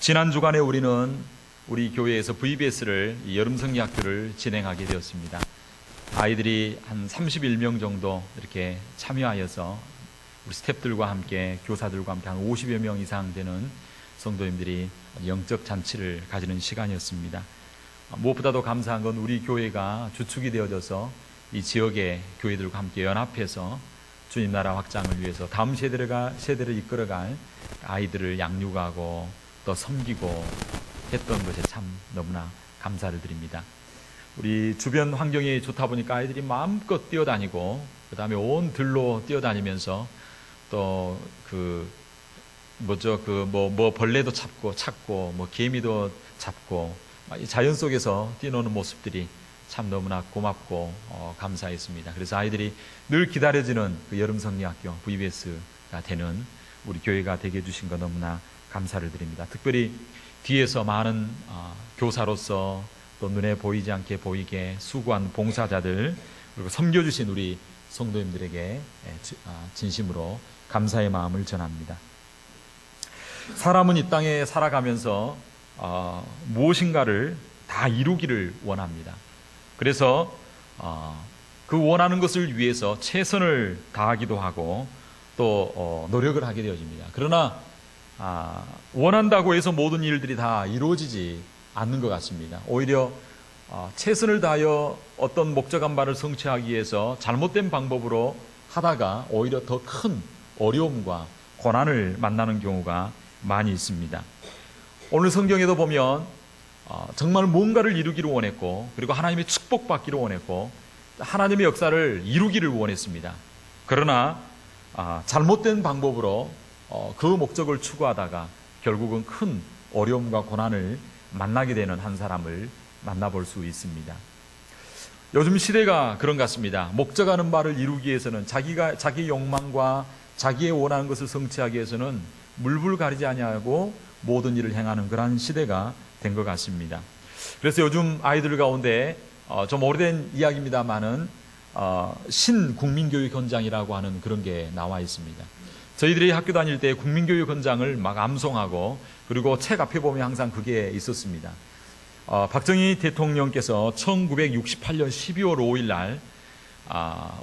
지난 주간에 우리는 우리 교회에서 VBS를 여름 성리학교를 진행하게 되었습니다. 아이들이 한 31명 정도 이렇게 참여하여서 우리 스태프들과 함께 교사들과 함께 한 50여 명 이상 되는 성도님들이 영적 잔치를 가지는 시간이었습니다. 무엇보다도 감사한 건 우리 교회가 주축이 되어져서 이 지역의 교회들과 함께 연합해서 주님 나라 확장을 위해서 다음 세대를 이끌어갈 아이들을 양육하고 또 섬기고 했던 것에 참 너무나 감사를 드립니다. 우리 주변 환경이 좋다 보니까 아이들이 마음껏 뛰어다니고 그 다음에 온 들로 뛰어다니면서 또 벌레도 찾고 개미도 잡고 자연 속에서 뛰노는 모습들이 참 너무나 고맙고 감사했습니다. 그래서 아이들이 늘 기다려지는 그 여름 성리학교 VBS가 되는 우리 교회가 되게 해주신 거 너무나 감사를 드립니다. 특별히 뒤에서 많은 교사로서 또 눈에 보이지 않게 보이게 수고한 봉사자들 그리고 섬겨주신 우리 성도님들에게 진심으로 감사의 마음을 전합니다. 사람은 이 땅에 살아가면서 무엇인가를 다 이루기를 원합니다. 그래서 그 원하는 것을 위해서 최선을 다하기도 하고 또 노력을 하게 되어집니다. 그러나 원한다고 해서 모든 일들이 다 이루어지지 않는 것 같습니다. 오히려 최선을 다하여 어떤 목적한 바를 성취하기 위해서 잘못된 방법으로 하다가 오히려 더 큰 어려움과 고난을 만나는 경우가 많이 있습니다. 오늘 성경에도 보면 정말 뭔가를 이루기를 원했고 그리고 하나님의 축복받기를 원했고 하나님의 역사를 이루기를 원했습니다. 그러나 잘못된 방법으로 그 목적을 추구하다가 결국은 큰 어려움과 고난을 만나게 되는 한 사람을 만나볼 수 있습니다. 요즘 시대가 그런 것 같습니다. 목적하는 바를 이루기 위해서는 자기 욕망과 자기의 원하는 것을 성취하기 위해서는 물불 가리지 아니하고 모든 일을 행하는 그러한 시대가 된 것 같습니다. 그래서 요즘 아이들 가운데 좀 오래된 이야기입니다만은 신국민교육 현장이라고 하는 그런 게 나와 있습니다. 저희들이 학교 다닐 때 국민교육 현장을 막 암송하고 그리고 책 앞에 보면 항상 그게 있었습니다. 박정희 대통령께서 1968년 12월 5일 날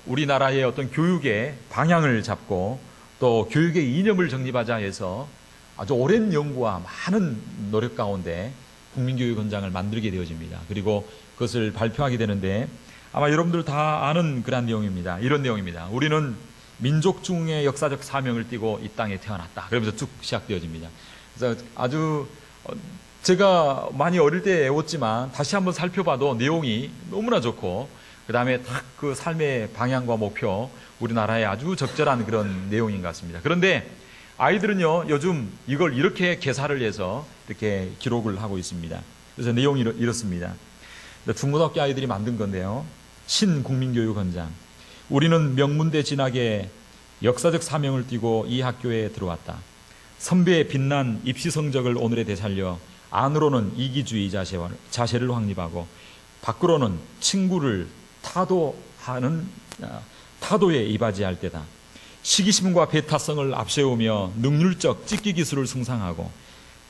우리나라의 어떤 교육의 방향을 잡고 또 교육의 이념을 정립하자 해서 아주 오랜 연구와 많은 노력 가운데 국민교육 현장을 만들게 되어집니다. 그리고 그것을 발표하게 되는데 아마 여러분들 다 아는 그런 내용입니다. 이런 내용입니다. 우리는 민족 중의 역사적 사명을 띠고 이 땅에 태어났다. 그러면서 쭉 시작되어집니다. 그래서 아주 제가 많이 어릴 때 외웠지만 다시 한번 살펴봐도 내용이 너무나 좋고 그 다음에 딱 그 삶의 방향과 목표 우리나라에 아주 적절한 그런 내용인 것 같습니다. 그런데 아이들은요 요즘 이걸 이렇게 개사를 해서 이렇게 기록을 하고 있습니다. 그래서 내용이 이렇습니다. 중고등학교 아이들이 만든 건데요. 신국민교육헌장. 우리는 명문대 진학에 역사적 사명을 띠고 이 학교에 들어왔다. 선배의 빛난 입시 성적을 오늘에 되살려 안으로는 이기주의 자세를 확립하고 밖으로는 친구를 타도에 이바지할 때다. 시기심과 배타성을 앞세우며 능률적 찍기 기술을 승상하고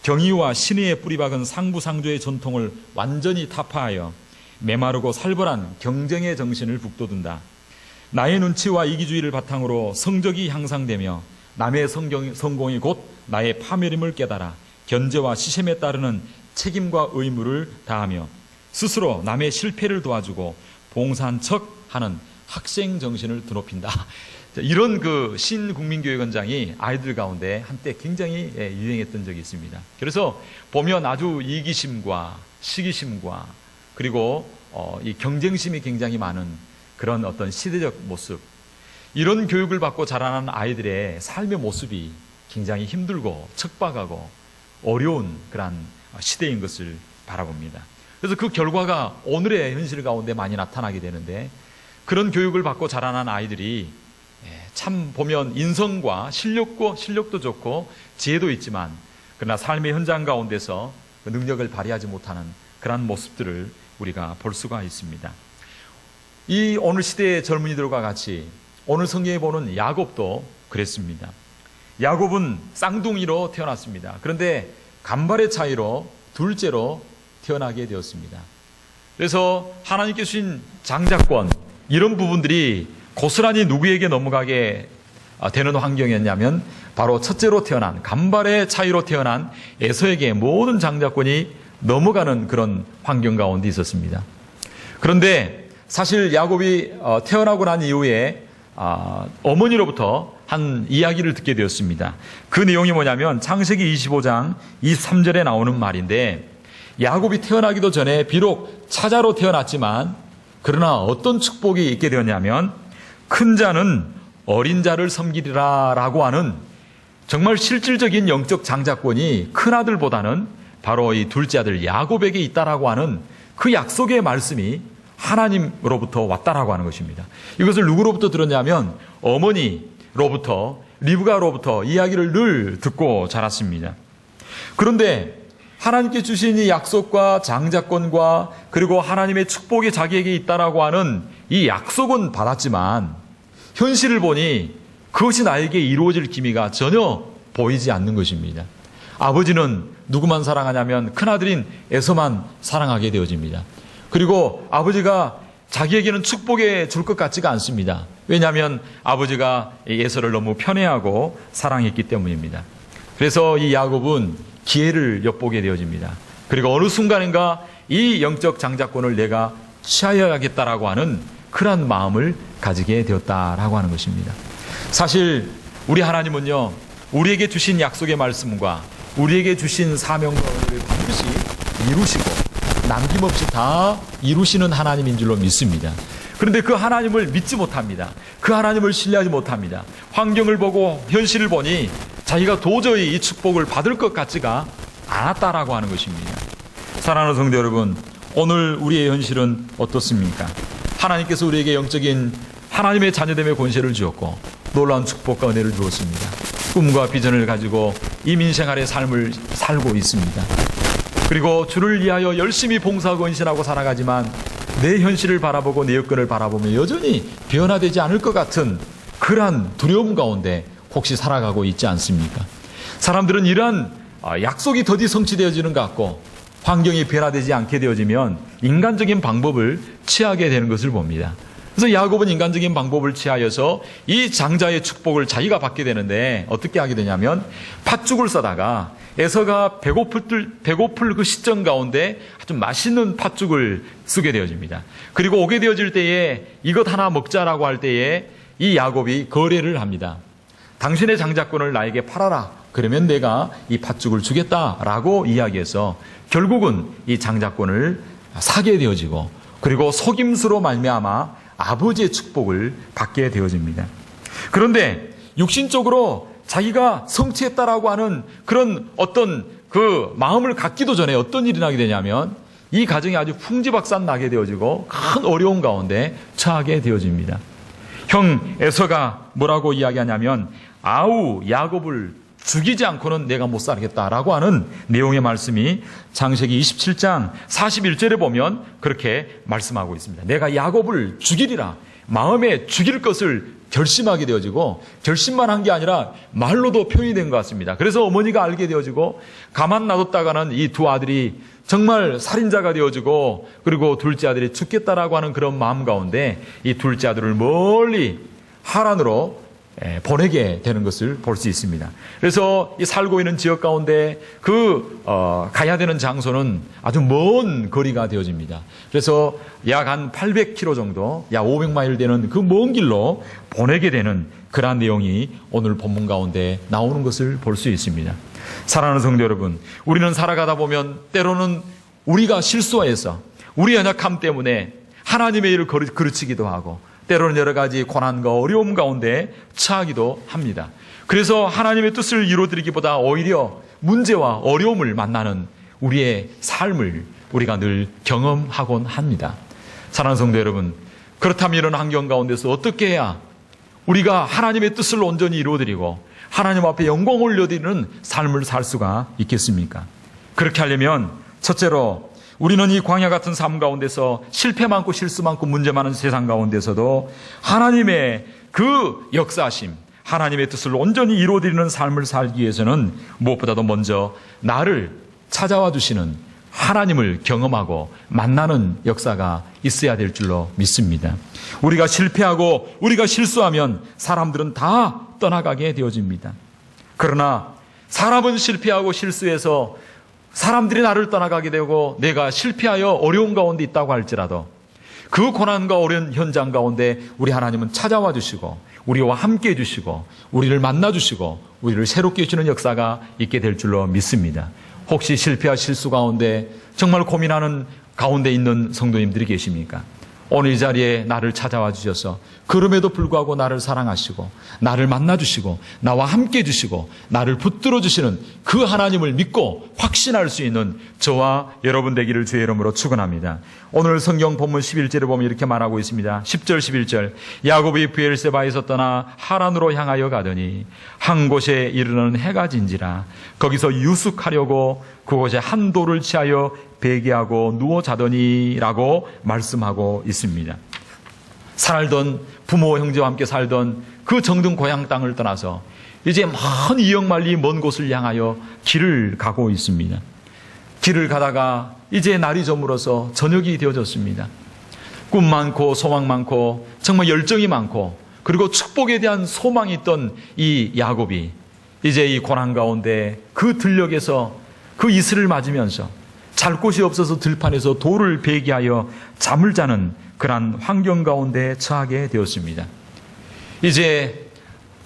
경의와 신의에 뿌리박은 상부상조의 전통을 완전히 타파하여 메마르고 살벌한 경쟁의 정신을 북돋운다. 나의 눈치와 이기주의를 바탕으로 성적이 향상되며 남의 성공이 곧 나의 파멸임을 깨달아 견제와 시샘에 따르는 책임과 의무를 다하며 스스로 남의 실패를 도와주고 봉사한 척하는 학생 정신을 드높인다. 이런 그 신국민교육헌장이 아이들 가운데 한때 굉장히 유행했던 적이 있습니다. 그래서 보면 아주 이기심과 시기심과 그리고 이 경쟁심이 굉장히 많은 그런 어떤 시대적 모습, 이런 교육을 받고 자라는 아이들의 삶의 모습이 굉장히 힘들고 척박하고 어려운 그런 시대인 것을 바라봅니다. 그래서 그 결과가 오늘의 현실 가운데 많이 나타나게 되는데 그런 교육을 받고 자라난 아이들이 참 보면 인성과 실력도 좋고 지혜도 있지만 그러나 삶의 현장 가운데서 그 능력을 발휘하지 못하는 그런 모습들을 우리가 볼 수가 있습니다. 이 오늘 시대의 젊은이들과 같이 오늘 성경에 보는 야곱도 그랬습니다. 야곱은 쌍둥이로 태어났습니다. 그런데 간발의 차이로 둘째로 태어나게 되었습니다. 그래서 하나님께 주신 장자권, 이런 부분들이 고스란히 누구에게 넘어가게 되는 환경이었냐면 바로 첫째로 태어난, 간발의 차이로 태어난 에서에게 모든 장자권이 넘어가는 그런 환경 가운데 있었습니다. 그런데 사실 야곱이 태어나고 난 이후에 어머니로부터 한 이야기를 듣게 되었습니다. 그 내용이 뭐냐면 창세기 25장 23절에 나오는 말인데, 야곱이 태어나기도 전에 비록 차자로 태어났지만 그러나 어떤 축복이 있게 되었냐면 큰 자는 어린 자를 섬기리라 라고 하는 정말 실질적인 영적 장자권이 큰 아들보다는 바로 이 둘째 아들 야곱에게 있다라고 하는 그 약속의 말씀이 하나님으로부터 왔다라고 하는 것입니다. 이것을 누구로부터 들었냐면 어머니로부터, 리브가로부터 이야기를 늘 듣고 자랐습니다. 그런데 하나님께 주신 이 약속과 장자권과 그리고 하나님의 축복이 자기에게 있다라고 하는 이 약속은 받았지만 현실을 보니 그것이 나에게 이루어질 기미가 전혀 보이지 않는 것입니다. 아버지는 누구만 사랑하냐면 큰아들인 에서만 사랑하게 되어집니다. 그리고 아버지가 자기에게는 축복해 줄 것 같지가 않습니다. 왜냐하면 아버지가 에서를 너무 편애하고 사랑했기 때문입니다. 그래서 이 야곱은 기회를 엿보게 되어집니다. 그리고 어느 순간인가 이 영적 장자권을 내가 취하여야겠다라고 하는 그런 마음을 가지게 되었다라고 하는 것입니다. 사실 우리 하나님은요, 우리에게 주신 약속의 말씀과 우리에게 주신 사명과 은혜를 반드시 이루시고 남김없이 다 이루시는 하나님인 줄로 믿습니다. 그런데 그 하나님을 믿지 못합니다. 그 하나님을 신뢰하지 못합니다. 환경을 보고 현실을 보니 자기가 도저히 이 축복을 받을 것 같지가 않았다라고 하는 것입니다. 사랑하는 성도 여러분, 오늘 우리의 현실은 어떻습니까? 하나님께서 우리에게 영적인 하나님의 자녀됨의 권세를 주었고 놀라운 축복과 은혜를 주었습니다. 꿈과 비전을 가지고 이민생활의 삶을 살고 있습니다. 그리고 주를 위하여 열심히 봉사하고 헌신하고 살아가지만 내 현실을 바라보고 내 여건을 바라보며 여전히 변화되지 않을 것 같은 그러한 두려움 가운데 혹시 살아가고 있지 않습니까? 사람들은 이러한 약속이 더디 성취되어지는 것 같고 환경이 변화되지 않게 되어지면 인간적인 방법을 취하게 되는 것을 봅니다. 그래서 야곱은 인간적인 방법을 취하여서 이 장자의 축복을 자기가 받게 되는데 어떻게 하게 되냐면 팥죽을 싸다가 에서가 배고플 그 시점 가운데 아주 맛있는 팥죽을 쓰게 되어집니다. 그리고 오게 되어질 때에 이것 하나 먹자라고 할 때에 이 야곱이 거래를 합니다. 당신의 장자권을 나에게 팔아라. 그러면 내가 이 팥죽을 주겠다라고 이야기해서 결국은 이 장자권을 사게 되어지고 그리고 속임수로 말미암아 아버지의 축복을 받게 되어집니다. 그런데 육신적으로 자기가 성취했다라고 하는 그런 어떤 그 마음을 갖기도 전에 어떤 일이 나게 되냐면 이 가정이 아주 풍지박산 나게 되어지고 큰 어려움 가운데 처하게 되어집니다. 형 에서가 뭐라고 이야기하냐면 아우 야곱을 죽이지 않고는 내가 못 살겠다라고 하는 내용의 말씀이 창세기 27장 41절에 보면 그렇게 말씀하고 있습니다. 내가 야곱을 죽이리라. 마음에 죽일 것을 결심하게 되어지고 결심만 한 게 아니라 말로도 표현이 된 것 같습니다. 그래서 어머니가 알게 되어지고 가만 놔뒀다가는 이 두 아들이 정말 살인자가 되어지고 그리고 둘째 아들이 죽겠다라고 하는 그런 마음 가운데 이 둘째 아들을 멀리 하란으로 보내게 되는 것을 볼 수 있습니다. 그래서 이 살고 있는 지역 가운데 가야 되는 장소는 아주 먼 거리가 되어집니다. 그래서 약 한 800km 정도, 약 500마일 되는 그 먼 길로 보내게 되는 그러한 내용이 오늘 본문 가운데 나오는 것을 볼 수 있습니다. 사랑하는 성도 여러분, 우리는 살아가다 보면 때로는 우리가 실수해서 우리 연약함 때문에 하나님의 일을 그르치기도 하고 때로는 여러 가지 고난과 어려움 가운데 처하기도 합니다. 그래서 하나님의 뜻을 이루어드리기보다 오히려 문제와 어려움을 만나는 우리의 삶을 우리가 늘 경험하곤 합니다. 사랑하는 성도 여러분, 그렇다면 이런 환경 가운데서 어떻게 해야 우리가 하나님의 뜻을 온전히 이루어드리고 하나님 앞에 영광을 올려드리는 삶을 살 수가 있겠습니까? 그렇게 하려면 첫째로 우리는 이 광야 같은 삶 가운데서 실패 많고 실수 많고 문제 많은 세상 가운데서도 하나님의 그 역사하심, 하나님의 뜻을 온전히 이루어드리는 삶을 살기 위해서는 무엇보다도 먼저 나를 찾아와 주시는 하나님을 경험하고 만나는 역사가 있어야 될 줄로 믿습니다. 우리가 실패하고 우리가 실수하면 사람들은 다 떠나가게 되어집니다. 그러나 사람은 실패하고 실수해서 사람들이 나를 떠나가게 되고 내가 실패하여 어려운 가운데 있다고 할지라도 그 고난과 어려운 현장 가운데 우리 하나님은 찾아와 주시고 우리와 함께 해주시고 우리를 만나 주시고 우리를 새롭게 해주는 역사가 있게 될 줄로 믿습니다. 혹시 실패와 실수 가운데 정말 고민하는 가운데 있는 성도님들이 계십니까? 오늘 이 자리에 나를 찾아와 주셔서 그럼에도 불구하고 나를 사랑하시고 나를 만나 주시고 나와 함께 해주시고 나를 붙들어 주시는 그 하나님을 믿고 확신할 수 있는 저와 여러분 되기를 주의 이름으로 축원합니다. 오늘 성경 본문 11절에 보면 이렇게 말하고 있습니다. 10절 11절 야곱이 브엘세바에서 떠나 하란으로 향하여 가더니 한 곳에 이르는 해가 진지라 거기서 유숙하려고 그곳에 한 돌을 취하여 베개하고 누워 자더니라고 말씀하고 있습니다. 살던 부모 형제와 함께 살던 그 정든 고향 땅을 떠나서 이제 먼 이역만리 먼 곳을 향하여 길을 가고 있습니다. 길을 가다가 이제 날이 저물어서 저녁이 되어졌습니다. 꿈 많고 소망 많고 정말 열정이 많고 그리고 축복에 대한 소망이 있던 이 야곱이 이제 이 고난 가운데 그 들녘에서 그 이슬을 맞으면서 잘 곳이 없어서 들판에서 돌을 베개하여 잠을 자는 그러한 환경 가운데 처하게 되었습니다. 이제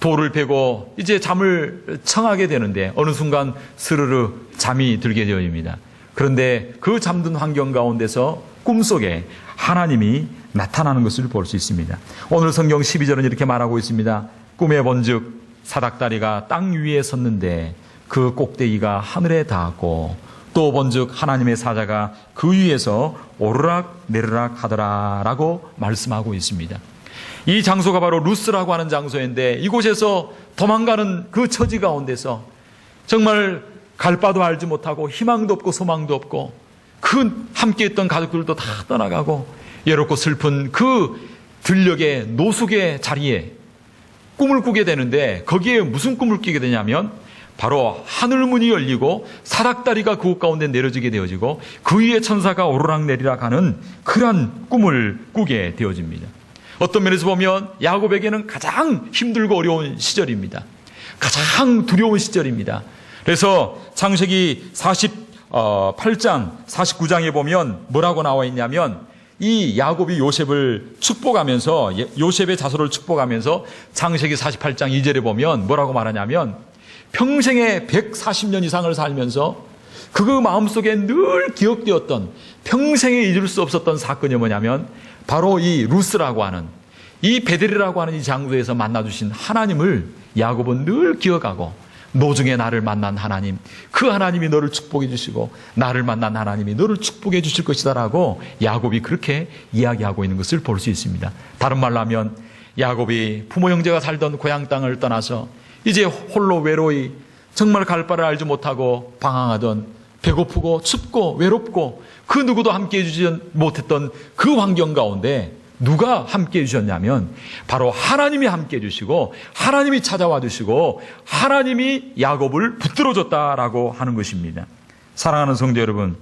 돌을 베고 이제 잠을 청하게 되는데 어느 순간 스르르 잠이 들게 되어집니다. 그런데 그 잠든 환경 가운데서 꿈속에 하나님이 나타나는 것을 볼 수 있습니다. 오늘 성경 12절은 이렇게 말하고 있습니다. 꿈에 본즉 사닥다리가 땅 위에 섰는데 그 꼭대기가 하늘에 닿았고 또 본즉 하나님의 사자가 그 위에서 오르락 내리락 하더라라고 말씀하고 있습니다. 이 장소가 바로 루스라고 하는 장소인데 이곳에서 도망가는 그 처지 가운데서 정말 갈 바도 알지 못하고 희망도 없고 소망도 없고 그 함께했던 가족들도 다 떠나가고 외롭고 슬픈 그 들녘의 노숙의 자리에 꿈을 꾸게 되는데 거기에 무슨 꿈을 꾸게 되냐면 바로 하늘문이 열리고 사닥다리가 그곳 가운데 내려지게 되어지고 그 위에 천사가 오르락내리락 하는 그러한 꿈을 꾸게 되어집니다. 어떤 면에서 보면 야곱에게는 가장 힘들고 어려운 시절입니다. 가장 두려운 시절입니다. 그래서 창세기 48장 49장에 보면 뭐라고 나와 있냐면 이 야곱이 요셉을 축복하면서 요셉의 자손을 축복하면서 창세기 48장 2절에 보면 뭐라고 말하냐면 평생에 140년 이상을 살면서 그 마음속에 늘 기억되었던 평생에 잊을 수 없었던 사건이 뭐냐면 바로 이 루스라고 하는 이 베델이라고 하는 이 장소에서 만나주신 하나님을 야곱은 늘 기억하고 노중에 나를 만난 하나님 그 하나님이 너를 축복해 주시고 나를 만난 하나님이 너를 축복해 주실 것이다 라고 야곱이 그렇게 이야기하고 있는 것을 볼 수 있습니다. 다른 말로 하면 야곱이 부모 형제가 살던 고향 땅을 떠나서 이제 홀로 외로이 정말 갈 바를 알지 못하고 방황하던 배고프고 춥고 외롭고 그 누구도 함께 해주지 못했던 그 환경 가운데 누가 함께 해주셨냐면 바로 하나님이 함께 해주시고 하나님이 찾아와 주시고 하나님이 야곱을 붙들어줬다라고 하는 것입니다. 사랑하는 성도 여러분,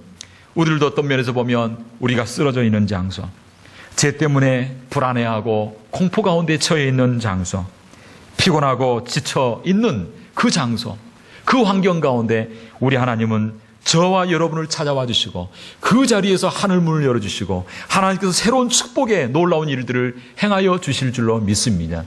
우리들도 어떤 면에서 보면 우리가 쓰러져 있는 장소, 죄 때문에 불안해하고 공포 가운데 처해 있는 장소, 피곤하고 지쳐 있는 그 장소, 그 환경 가운데 우리 하나님은 저와 여러분을 찾아와 주시고 그 자리에서 하늘문을 열어주시고 하나님께서 새로운 축복의 놀라운 일들을 행하여 주실 줄로 믿습니다.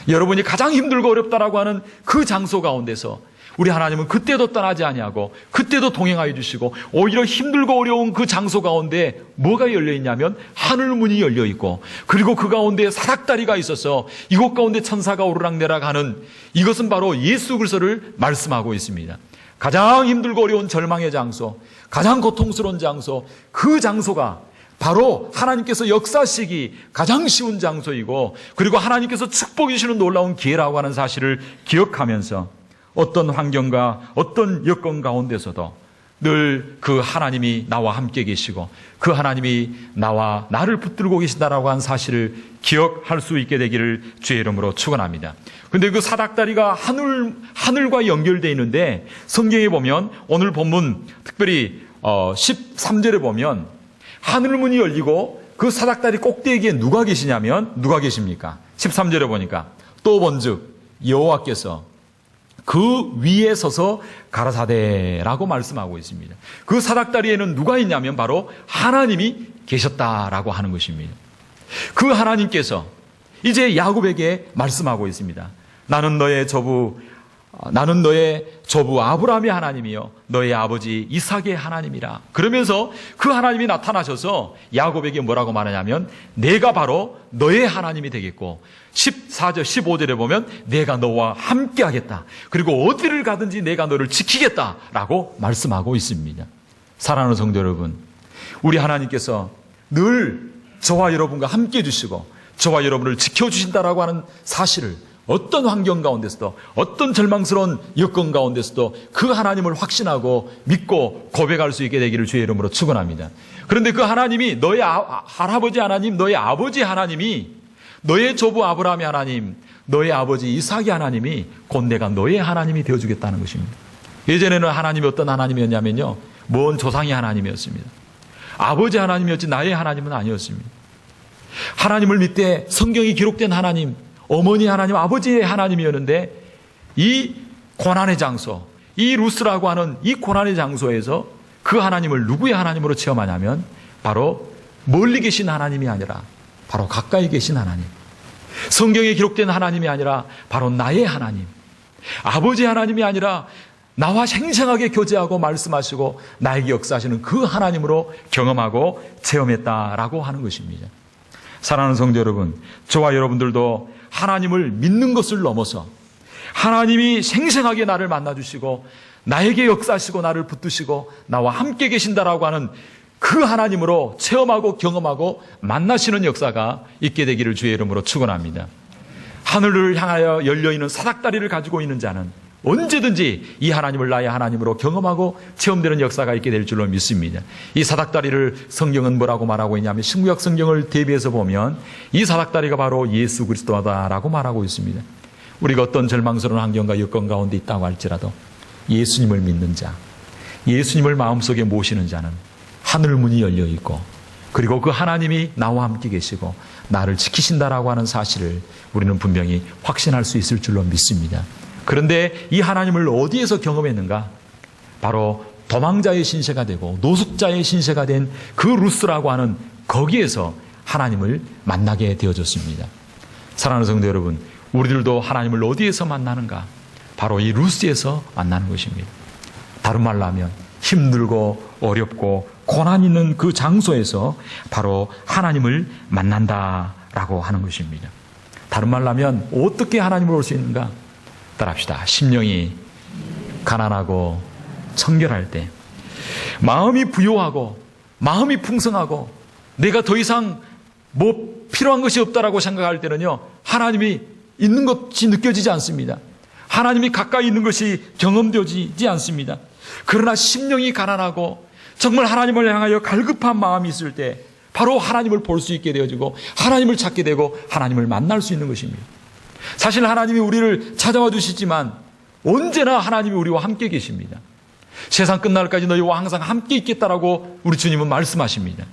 여러분이 가장 힘들고 어렵다라고 하는 그 장소 가운데서 우리 하나님은 그때도 떠나지 아니하고 그때도 동행하여 주시고 오히려 힘들고 어려운 그 장소 가운데 뭐가 열려있냐면 하늘문이 열려있고 그리고 그 가운데 사닥다리가 있어서 이곳 가운데 천사가 오르락내락 하는 이것은 바로 예수 그리스도를 말씀하고 있습니다. 가장 힘들고 어려운 절망의 장소, 가장 고통스러운 장소, 그 장소가 바로 하나님께서 역사하시기 가장 쉬운 장소이고 그리고 하나님께서 축복해 주시는 놀라운 기회라고 하는 사실을 기억하면서 어떤 환경과 어떤 여건 가운데서도 늘 그 하나님이 나와 함께 계시고 그 하나님이 나를 붙들고 계신다라고 한 사실을 기억할 수 있게 되기를 주의 이름으로 축원합니다. 근데 그 사닥다리가 하늘과 연결되어 있는데 성경에 보면 오늘 본문 특별히 13절에 보면 하늘문이 열리고 그 사닥다리 꼭대기에 누가 계시냐면 누가 계십니까? 13절에 보니까 또 본즉 여호와께서 그 위에 서서 가라사대라고 말씀하고 있습니다. 그 사닥다리에는 누가 있냐면 바로 하나님이 계셨다라고 하는 것입니다. 그 하나님께서 이제 야곱에게 말씀하고 있습니다. 나는 너의 조부 아브라함의 하나님이요 너의 아버지 이삭의 하나님이라. 그러면서 그 하나님이 나타나셔서 야곱에게 뭐라고 말하냐면 내가 바로 너의 하나님이 되겠고 14절 15절에 보면 내가 너와 함께 하겠다. 그리고 어디를 가든지 내가 너를 지키겠다라고 말씀하고 있습니다. 사랑하는 성도 여러분, 우리 하나님께서 늘 저와 여러분과 함께 해주시고 저와 여러분을 지켜주신다라고 하는 사실을 어떤 환경 가운데서도 어떤 절망스러운 여건 가운데서도 그 하나님을 확신하고 믿고 고백할 수 있게 되기를 주의 이름으로 축원합니다. 그런데 그 하나님이 너의 할아버지 하나님, 너의 아버지 하나님이 너의 조부 아브라함의 하나님, 너의 아버지 이삭의 하나님이 곧 내가 너의 하나님이 되어주겠다는 것입니다. 예전에는 하나님이 어떤 하나님이었냐면요 먼 조상의 하나님이었습니다. 아버지 하나님이었지 나의 하나님은 아니었습니다. 하나님을 믿되 성경이 기록된 하나님, 어머니 하나님, 아버지의 하나님이었는데 이 고난의 장소, 이 루스라고 하는 이 고난의 장소에서 그 하나님을 누구의 하나님으로 체험하냐면 바로 멀리 계신 하나님이 아니라 바로 가까이 계신 하나님, 성경에 기록된 하나님이 아니라 바로 나의 하나님, 아버지 하나님이 아니라 나와 생생하게 교제하고 말씀하시고 나에게 역사하시는 그 하나님으로 경험하고 체험했다라고 하는 것입니다. 사랑하는 성도 여러분, 저와 여러분들도 하나님을 믿는 것을 넘어서 하나님이 생생하게 나를 만나주시고 나에게 역사하시고 나를 붙드시고 나와 함께 계신다라고 하는 그 하나님으로 체험하고 경험하고 만나시는 역사가 있게 되기를 주의 이름으로 축원합니다. 하늘을 향하여 열려있는 사닥다리를 가지고 있는 자는 언제든지 이 하나님을 나의 하나님으로 경험하고 체험되는 역사가 있게 될 줄로 믿습니다. 이 사닥다리를 성경은 뭐라고 말하고 있냐면 신구약 성경을 대비해서 보면 이 사닥다리가 바로 예수 그리스도다라고 말하고 있습니다. 우리가 어떤 절망스러운 환경과 여건 가운데 있다고 할지라도 예수님을 믿는 자, 예수님을 마음속에 모시는 자는 하늘문이 열려 있고 그리고 그 하나님이 나와 함께 계시고 나를 지키신다라고 하는 사실을 우리는 분명히 확신할 수 있을 줄로 믿습니다. 그런데 이 하나님을 어디에서 경험했는가? 바로 도망자의 신세가 되고 노숙자의 신세가 된 그 루스라고 하는 거기에서 하나님을 만나게 되어졌습니다. 사랑하는 성도 여러분, 우리들도 하나님을 어디에서 만나는가? 바로 이 루스에서 만나는 것입니다. 다른 말로 하면 힘들고 어렵고 고난 있는 그 장소에서 바로 하나님을 만난다라고 하는 것입니다. 다른 말로 하면 어떻게 하나님을 올 수 있는가? 따라합시다. 심령이 가난하고 청결할 때, 마음이 부요하고 마음이 풍성하고 내가 더 이상 뭐 필요한 것이 없다라고 생각할 때는요, 하나님이 있는 것이 느껴지지 않습니다. 하나님이 가까이 있는 것이 경험되지 않습니다. 그러나 심령이 가난하고 정말 하나님을 향하여 갈급한 마음이 있을 때 바로 하나님을 볼 수 있게 되어지고 하나님을 찾게 되고 하나님을 만날 수 있는 것입니다. 사실 하나님이 우리를 찾아와 주시지만 언제나 하나님이 우리와 함께 계십니다. 세상 끝날까지 너희와 항상 함께 있겠다라고 우리 주님은 말씀하십니다.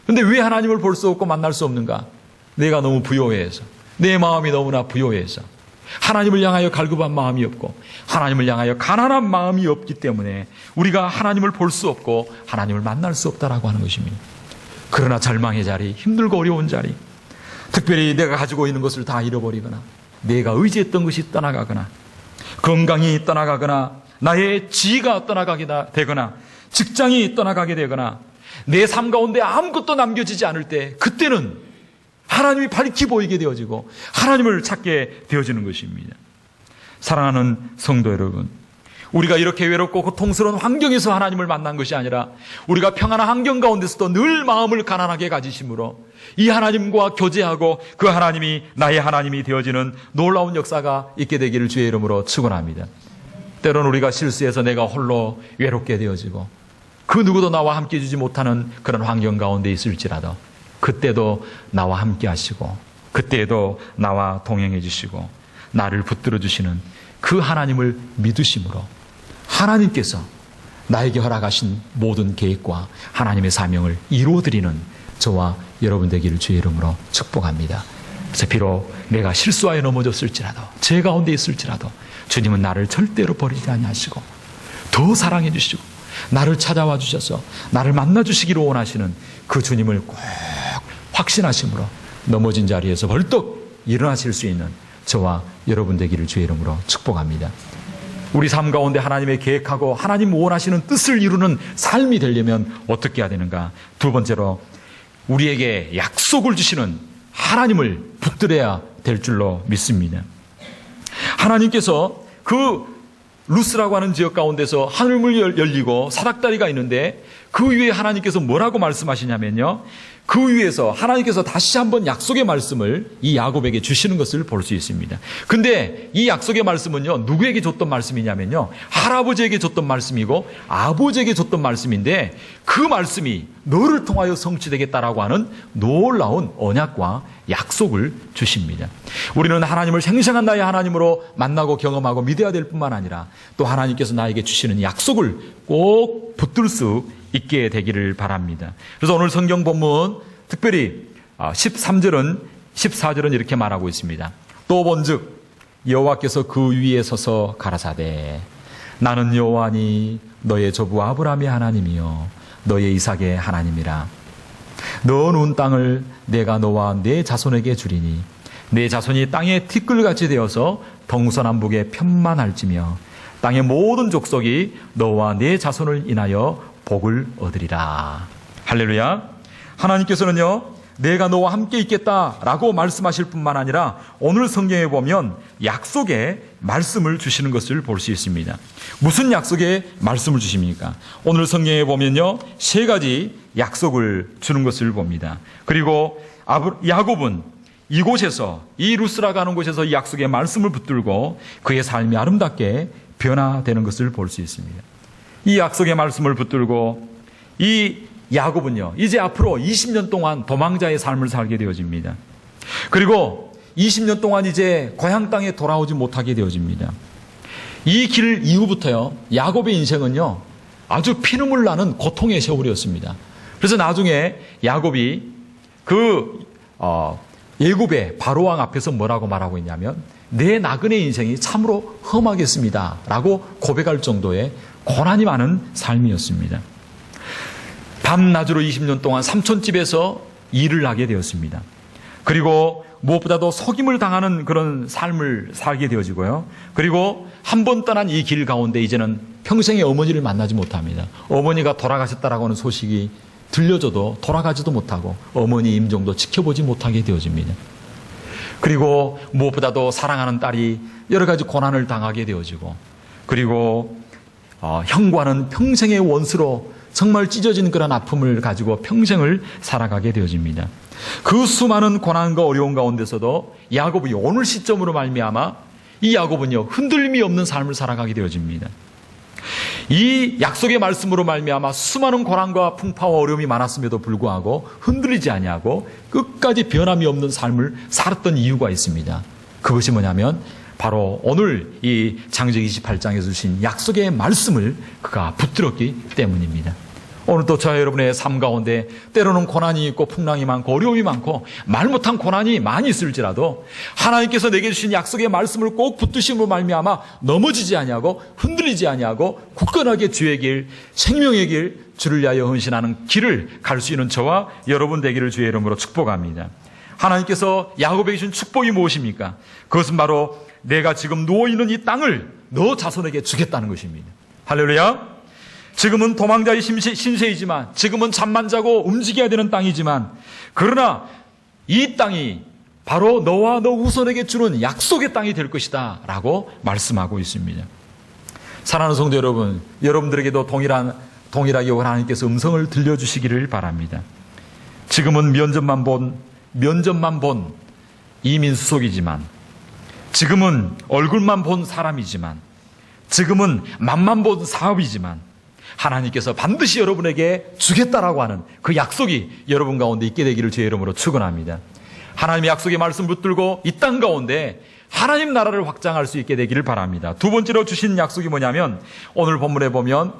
그런데 왜 하나님을 볼 수 없고 만날 수 없는가? 내가 너무 부요해서, 내 마음이 너무나 부요해서 하나님을 향하여 갈급한 마음이 없고 하나님을 향하여 가난한 마음이 없기 때문에 우리가 하나님을 볼 수 없고 하나님을 만날 수 없다라고 하는 것입니다. 그러나 절망의 자리, 힘들고 어려운 자리, 특별히 내가 가지고 있는 것을 다 잃어버리거나 내가 의지했던 것이 떠나가거나 건강이 떠나가거나 나의 지위가 떠나가게 되거나 직장이 떠나가게 되거나 내 삶 가운데 아무것도 남겨지지 않을 때, 그때는 하나님이 밝히 보이게 되어지고 하나님을 찾게 되어지는 것입니다. 사랑하는 성도 여러분, 우리가 이렇게 외롭고 고통스러운 환경에서 하나님을 만난 것이 아니라 우리가 평안한 환경 가운데서도 늘 마음을 가난하게 가지심으로 이 하나님과 교제하고 그 하나님이 나의 하나님이 되어지는 놀라운 역사가 있게 되기를 주의 이름으로 축원합니다. 때로는 우리가 실수해서 내가 홀로 외롭게 되어지고 그 누구도 나와 함께 해주지 못하는 그런 환경 가운데 있을지라도 그때도 나와 함께 하시고 그때에도 나와 동행해 주시고 나를 붙들어 주시는 그 하나님을 믿으심으로 하나님께서 나에게 허락하신 모든 계획과 하나님의 사명을 이루어드리는 저와 여러분 되기를 주의 이름으로 축복합니다. 그래서 비록 내가 실수하여 넘어졌을지라도 제 가운데 있을지라도 주님은 나를 절대로 버리지 아니하시고 더 사랑해 주시고 나를 찾아와 주셔서 나를 만나 주시기를 원하시는 그 주님을 꼭 확신하심으로 넘어진 자리에서 벌떡 일어나실 수 있는 저와 여러분 되기를 주의 이름으로 축복합니다. 우리 삶 가운데 하나님의 계획하고 하나님 원하시는 뜻을 이루는 삶이 되려면 어떻게 해야 되는가? 두 번째로 우리에게 약속을 주시는 하나님을 붙들어야 될 줄로 믿습니다. 하나님께서 그 루스라고 하는 지역 가운데서 하늘문이 열리고 사닥다리가 있는데 그 위에 하나님께서 뭐라고 말씀하시냐면요, 그 위에서 하나님께서 다시 한번 약속의 말씀을 이 야곱에게 주시는 것을 볼 수 있습니다. 근데 이 약속의 말씀은요, 누구에게 줬던 말씀이냐면요, 할아버지에게 줬던 말씀이고 아버지에게 줬던 말씀인데 그 말씀이 너를 통하여 성취되겠다라고 하는 놀라운 언약과 약속을 주십니다. 우리는 하나님을 생생한 나의 하나님으로 만나고 경험하고 믿어야 될 뿐만 아니라 또 하나님께서 나에게 주시는 약속을 꼭 붙들 수 있게 되기를 바랍니다. 그래서 오늘 성경 본문 특별히 13절은 14절은 이렇게 말하고 있습니다. 또 본즉 여호와께서 그 위에 서서 가라사대 나는 여호와니 너의 조부 아브라함의 하나님이요 너의 이삭의 하나님이라. 너 누운 땅을 내가 너와 내 자손에게 주리니 내 자손이 땅의 티끌같이 되어서 동서남북에 편만할지며 땅의 모든 족속이 너와 내 자손을 인하여 복을 얻으리라. 할렐루야. 하나님께서는요, 내가 너와 함께 있겠다라고 말씀하실 뿐만 아니라 오늘 성경에 보면 약속의 말씀을 주시는 것을 볼 수 있습니다. 무슨 약속의 말씀을 주십니까? 오늘 성경에 보면요, 세 가지 약속을 주는 것을 봅니다. 그리고 야곱은 이곳에서, 이 루스라가 하는 곳에서 이 약속의 말씀을 붙들고 그의 삶이 아름답게 변화되는 것을 볼 수 있습니다. 이 약속의 말씀을 붙들고 이 야곱은요, 이제 앞으로 20년 동안 도망자의 삶을 살게 되어집니다. 그리고 20년 동안 이제 고향 땅에 돌아오지 못하게 되어집니다. 이 길 이후부터요, 야곱의 인생은요, 아주 피눈물 나는 고통의 세월이었습니다. 그래서 나중에 야곱이 애굽의 바로왕 앞에서 뭐라고 말하고 있냐면 내 나그네 인생이 참으로 험하겠습니다 라고 고백할 정도의 고난이 많은 삶이었습니다. 밤낮으로 20년 동안 삼촌집에서 일을 하게 되었습니다. 그리고 무엇보다도 속임을 당하는 그런 삶을 살게 되어지고요. 그리고 한 번 떠난 이 길 가운데 이제는 평생의 어머니를 만나지 못합니다. 어머니가 돌아가셨다라고 하는 소식이 들려줘도 돌아가지도 못하고 어머니 임종도 지켜보지 못하게 되어집니다. 그리고 무엇보다도 사랑하는 딸이 여러 가지 고난을 당하게 되어지고, 그리고 형과는 평생의 원수로 정말 찢어진 그런 아픔을 가지고 평생을 살아가게 되어집니다. 그 수많은 고난과 어려움 가운데서도 야곱이 오늘 시점으로 말미암아 이 야곱은요, 흔들림이 없는 삶을 살아가게 되어집니다. 이 약속의 말씀으로 말미암아 수많은 고난과 풍파와 어려움이 많았음에도 불구하고 흔들리지 아니하고 끝까지 변함이 없는 삶을 살았던 이유가 있습니다. 그것이 뭐냐면 바로 오늘 이 창세기 28장에서 주신 약속의 말씀을 그가 붙들었기 때문입니다. 오늘도 저와 여러분의 삶 가운데 때로는 고난이 있고 풍랑이 많고 어려움이 많고 말 못한 고난이 많이 있을지라도 하나님께서 내게 주신 약속의 말씀을 꼭 붙드심으로 말미암아 넘어지지 아니하고 흔들리지 아니하고 굳건하게 주의 길, 생명의 길, 주를 위하여 헌신하는 길을 갈 수 있는 저와 여러분 되기를 주의 이름으로 축복합니다. 하나님께서 야곱에게 주신 축복이 무엇입니까? 그것은 바로 내가 지금 누워있는 이 땅을 너 자손에게 주겠다는 것입니다. 할렐루야. 지금은 도망자의 신세이지만, 지금은 잠만 자고 움직여야 되는 땅이지만, 그러나 이 땅이 바로 너와 너 후손에게 주는 약속의 땅이 될 것이다 라고 말씀하고 있습니다. 사랑하는 성도 여러분, 여러분들에게도 동일하게 하나님께서 음성을 들려주시기를 바랍니다. 지금은 면접만 본 이민수속이지만, 지금은 얼굴만 본 사람이지만, 지금은 맛만 본 사업이지만, 하나님께서 반드시 여러분에게 주겠다라고 하는 그 약속이 여러분 가운데 있게 되기를 주의 이름으로 축원합니다. 하나님의 약속의 말씀 붙들고 이 땅 가운데 하나님 나라를 확장할 수 있게 되기를 바랍니다. 두 번째로 주신 약속이 뭐냐면 오늘 본문에 보면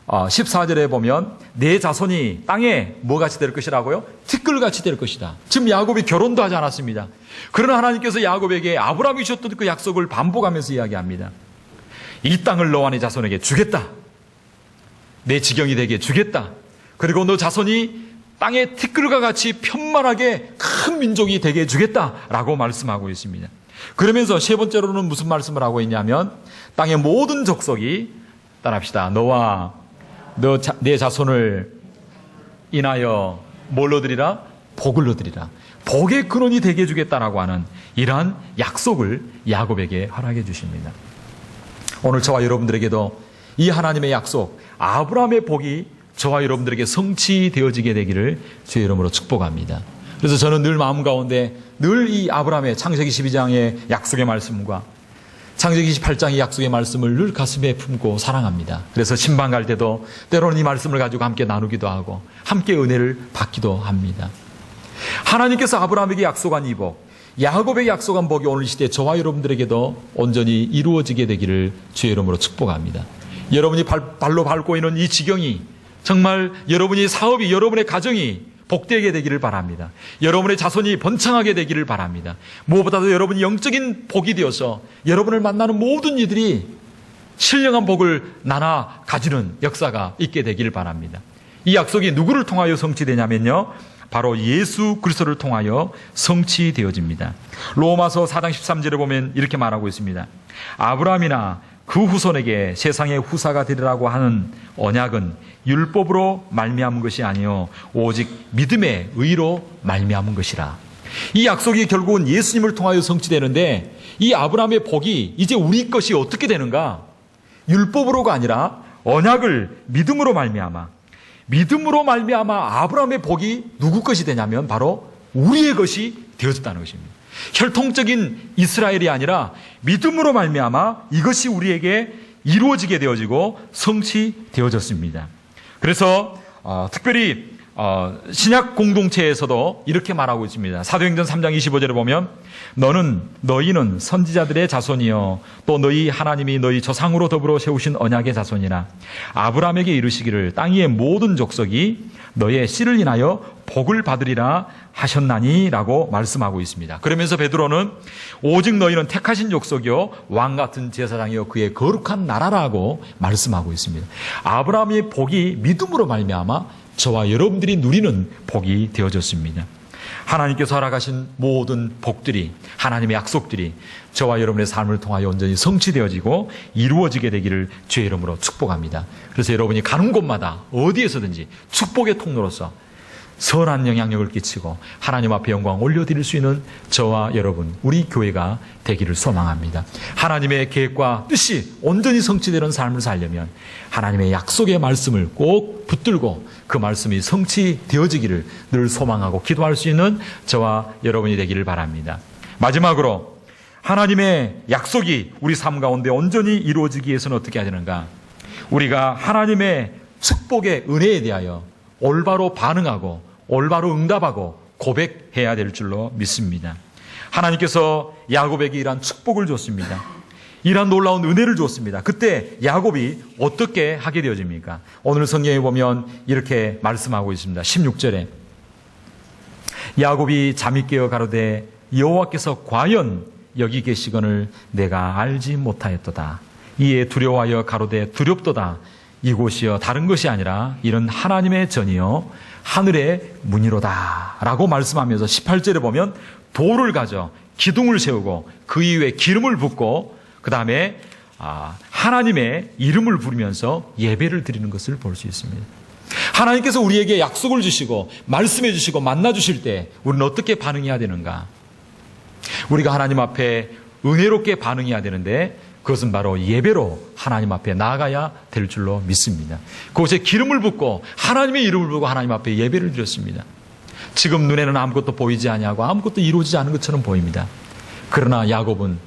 14절에 보면 내 자손이 땅에 뭐같이 될 것이라고요? 티끌같이 될 것이다. 지금 야곱이 결혼도 하지 않았습니다. 그러나 하나님께서 야곱에게 아브라함이 주셨던 그 약속을 반복하면서 이야기합니다. 이 땅을 너와 네 자손에게 주겠다. 내 지경이 되게 주겠다. 그리고 너 자손이 땅의 티끌과 같이 편만하게 큰 민족이 되게 해주겠다라고 말씀하고 있습니다. 그러면서 세 번째로는 무슨 말씀을 하고 있냐면 땅의 모든 족속이 따라합시다. 너와 내 자손을 인하여 뭘 얻으리라? 복을 얻으리라. 복의 근원이 되게 해주겠다라고 하는 이러한 약속을 야곱에게 허락해 주십니다. 오늘 저와 여러분들에게도 이 하나님의 약속, 아브라함의 복이 저와 여러분들에게 성취되어지게 되기를 주의 이름으로 축복합니다. 그래서 저는 늘 마음 가운데 늘 이 아브라함의 창세기 12장의 약속의 말씀과 창세기 28장의 약속의 말씀을 늘 가슴에 품고 사랑합니다. 그래서 신방 갈 때도 때로는 이 말씀을 가지고 함께 나누기도 하고 함께 은혜를 받기도 합니다. 하나님께서 아브라함에게 약속한 이 복, 야곱에게 약속한 복이 오늘 이 시대에 저와 여러분들에게도 온전히 이루어지게 되기를 주의 이름으로 축복합니다. 여러분이 발로 밟고 있는 이 지경이 정말 여러분의 사업이, 여러분의 가정이 복되게 되기를 바랍니다. 여러분의 자손이 번창하게 되기를 바랍니다. 무엇보다도 여러분이 영적인 복이 되어서 여러분을 만나는 모든 이들이 신령한 복을 나눠 가지는 역사가 있게 되기를 바랍니다. 이 약속이 누구를 통하여 성취되냐면요, 바로 예수 그리스도를 통하여 성취되어집니다. 로마서 4장 13절에 보면 이렇게 말하고 있습니다. 아브라함이나 그 후손에게 세상의 후사가 되리라고 하는 언약은 율법으로 말미암은 것이 아니요 오직 믿음의 의로 말미암은 것이라. 이 약속이 결국은 예수님을 통하여 성취되는데 이 아브라함의 복이 이제 우리 것이 어떻게 되는가? 율법으로가 아니라 언약을 믿음으로 말미암아, 믿음으로 말미암아 아브라함의 복이 누구 것이 되냐면 바로 우리의 것이 되어졌다는 것입니다. 혈통적인 이스라엘이 아니라 믿음으로 말미암아 이것이 우리에게 이루어지게 되어지고 성취되어졌습니다. 그래서 특별히 신약 공동체에서도 이렇게 말하고 있습니다. 사도행전 3장 25절에 보면 너희는 선지자들의 자손이요 또 너희 하나님이 너희 조상으로 더불어 세우신 언약의 자손이라. 아브라함에게 이르시기를 땅 위의 모든 족속이 너의 씨를 인하여 복을 받으리라 하셨나니 라고 말씀하고 있습니다. 그러면서 베드로는 오직 너희는 택하신 족속이요 왕같은 제사장이요 그의 거룩한 나라라고 말씀하고 있습니다. 아브라함의 복이 믿음으로 말미암아 저와 여러분들이 누리는 복이 되어졌습니다. 하나님께서 허락하신 모든 복들이, 하나님의 약속들이 저와 여러분의 삶을 통하여 온전히 성취되어지고 이루어지게 되기를 주의 이름으로 축복합니다. 그래서 여러분이 가는 곳마다 어디에서든지 축복의 통로로서 선한 영향력을 끼치고 하나님 앞에 영광 올려드릴 수 있는 저와 여러분, 우리 교회가 되기를 소망합니다. 하나님의 계획과 뜻이 온전히 성취되는 삶을 살려면 하나님의 약속의 말씀을 꼭 붙들고 그 말씀이 성취되어지기를 늘 소망하고 기도할 수 있는 저와 여러분이 되기를 바랍니다. 마지막으로 하나님의 약속이 우리 삶 가운데 온전히 이루어지기 위해서는 어떻게 해야 되는가? 우리가 하나님의 축복의 은혜에 대하여 올바로 반응하고 올바로 응답하고 고백해야 될 줄로 믿습니다. 하나님께서 야곱에게 이러한 축복을 줬습니다. 이러한 놀라운 은혜를 줬습니다. 그때 야곱이 어떻게 하게 되어집니까? 오늘 성경에 보면 이렇게 말씀하고 있습니다. 16절에 야곱이 잠이 깨어 가로되 여호와께서 과연 여기 계시거늘 내가 알지 못하였도다. 이에 두려워하여 가로되 두렵도다. 이곳이여 다른 것이 아니라 이런 하나님의 전이요 하늘의 문이로다 라고 말씀하면서 18절에 보면 돌을 가져 기둥을 세우고 그 위에 기름을 붓고 그 다음에 하나님의 이름을 부르면서 예배를 드리는 것을 볼 수 있습니다. 하나님께서 우리에게 약속을 주시고 말씀해 주시고 만나 주실 때 우리는 어떻게 반응해야 되는가? 우리가 하나님 앞에 은혜롭게 반응해야 되는데 그것은 바로 예배로 하나님 앞에 나아가야 될 줄로 믿습니다. 그곳에 기름을 붓고 하나님의 이름을 부르고 하나님 앞에 예배를 드렸습니다. 지금 눈에는 아무것도 보이지 아니하고 아무것도 이루어지지 않은 것처럼 보입니다. 그러나 야곱은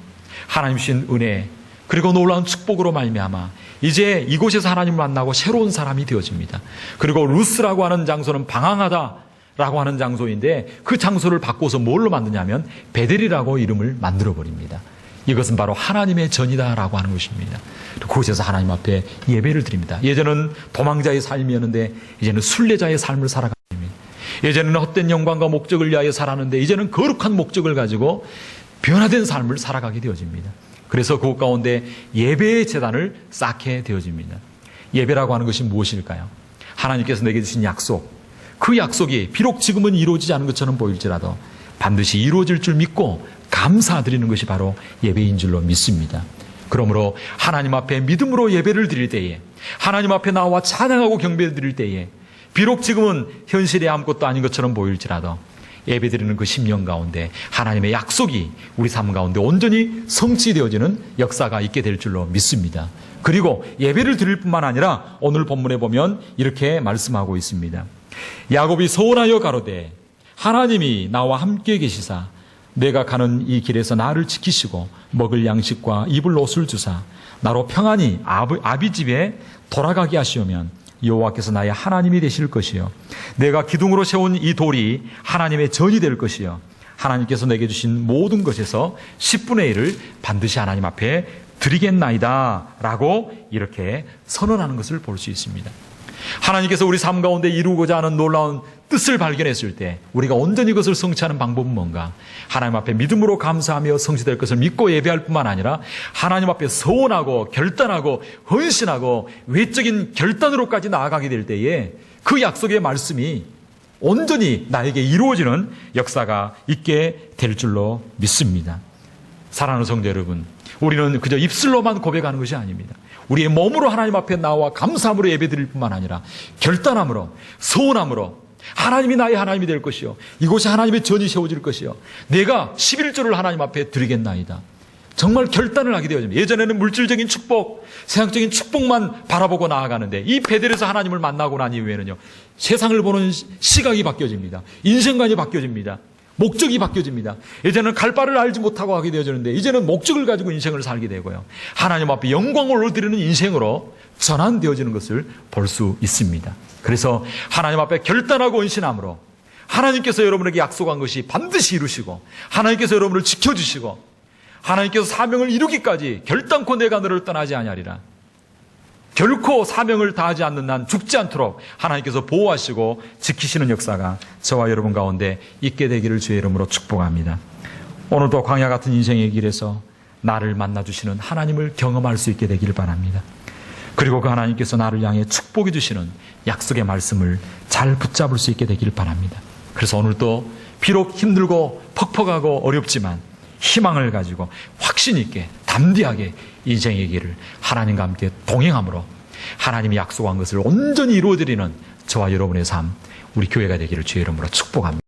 하나님 주신 은혜, 그리고 놀라운 축복으로 말미암아 이제 이곳에서 하나님을 만나고 새로운 사람이 되어집니다. 그리고 루스라고 하는 장소는 방황하다라고 하는 장소인데 그 장소를 바꿔서 뭘로 만드냐면 베델이라고 이름을 만들어버립니다. 이것은 바로 하나님의 전이다라고 하는 것입니다. 그곳에서 하나님 앞에 예배를 드립니다. 예전은 도망자의 삶이었는데 이제는 순례자의 삶을 살아갑니다. 예전에는 헛된 영광과 목적을 위하여 살았는데 이제는 거룩한 목적을 가지고 변화된 삶을 살아가게 되어집니다. 그래서 그곳 가운데 예배의 제단을 쌓게 되어집니다. 예배라고 하는 것이 무엇일까요? 하나님께서 내게 주신 약속, 그 약속이 비록 지금은 이루어지지 않은 것처럼 보일지라도 반드시 이루어질 줄 믿고 감사드리는 것이 바로 예배인 줄로 믿습니다. 그러므로 하나님 앞에 믿음으로 예배를 드릴 때에, 하나님 앞에 나와 찬양하고 경배를 드릴 때에 비록 지금은 현실에 아무것도 아닌 것처럼 보일지라도 예배드리는 그 10년 가운데 하나님의 약속이 우리 삶 가운데 온전히 성취되어지는 역사가 있게 될 줄로 믿습니다. 그리고 예배를 드릴 뿐만 아니라 오늘 본문에 보면 이렇게 말씀하고 있습니다. 야곱이 서원하여 가로되 하나님이 나와 함께 계시사 내가 가는 이 길에서 나를 지키시고 먹을 양식과 입을 옷을 주사 나로 평안히 아비 집에 돌아가게 하시오면 여호와께서 나의 하나님이 되실 것이요 내가 기둥으로 세운 이 돌이 하나님의 전이 될 것이요 하나님께서 내게 주신 모든 것에서 10분의 1을 반드시 하나님 앞에 드리겠나이다 라고 이렇게 선언하는 것을 볼 수 있습니다. 하나님께서 우리 삶 가운데 이루고자 하는 놀라운 뜻을 발견했을 때 우리가 온전히 그것을 성취하는 방법은 뭔가? 하나님 앞에 믿음으로 감사하며 성취될 것을 믿고 예배할 뿐만 아니라 하나님 앞에 서원하고 결단하고 헌신하고 외적인 결단으로까지 나아가게 될 때에 그 약속의 말씀이 온전히 나에게 이루어지는 역사가 있게 될 줄로 믿습니다. 사랑하는 성도 여러분, 우리는 그저 입술로만 고백하는 것이 아닙니다. 우리의 몸으로 하나님 앞에 나와 감사함으로 예배드릴 뿐만 아니라 결단함으로 서원함으로 하나님이 나의 하나님이 될 것이요 이곳에 하나님의 전이 세워질 것이요 내가 11조를 하나님 앞에 드리겠나이다. 정말 결단을 하게 되어집니다. 예전에는 물질적인 축복, 세상적인 축복만 바라보고 나아가는데 이 베델에서 하나님을 만나고 난 이후에는요 세상을 보는 시각이 바뀌어집니다. 인생관이 바뀌어집니다. 목적이 바뀌어집니다. 예전에는 갈 바를 알지 못하고 하게 되어지는데 이제는 목적을 가지고 인생을 살게 되고요. 하나님 앞에 영광을 올려드리는 인생으로 전환되어지는 것을 볼 수 있습니다. 그래서 하나님 앞에 결단하고 헌신함으로 하나님께서 여러분에게 약속한 것이 반드시 이루시고 하나님께서 여러분을 지켜주시고 하나님께서 사명을 이루기까지 결단코 내가 너를 떠나지 아니하리라. 결코 사명을 다하지 않는 난 죽지 않도록 하나님께서 보호하시고 지키시는 역사가 저와 여러분 가운데 있게 되기를 주의 이름으로 축복합니다. 오늘도 광야 같은 인생의 길에서 나를 만나주시는 하나님을 경험할 수 있게 되기를 바랍니다. 그리고 그 하나님께서 나를 향해 축복해 주시는 약속의 말씀을 잘 붙잡을 수 있게 되기를 바랍니다. 그래서 오늘도 비록 힘들고 퍽퍽하고 어렵지만 희망을 가지고 확신 있게 담대하게 인생의 길을 하나님과 함께 동행함으로 하나님이 약속한 것을 온전히 이루어드리는 저와 여러분의 삶, 우리 교회가 되기를 주의 이름으로 축복합니다.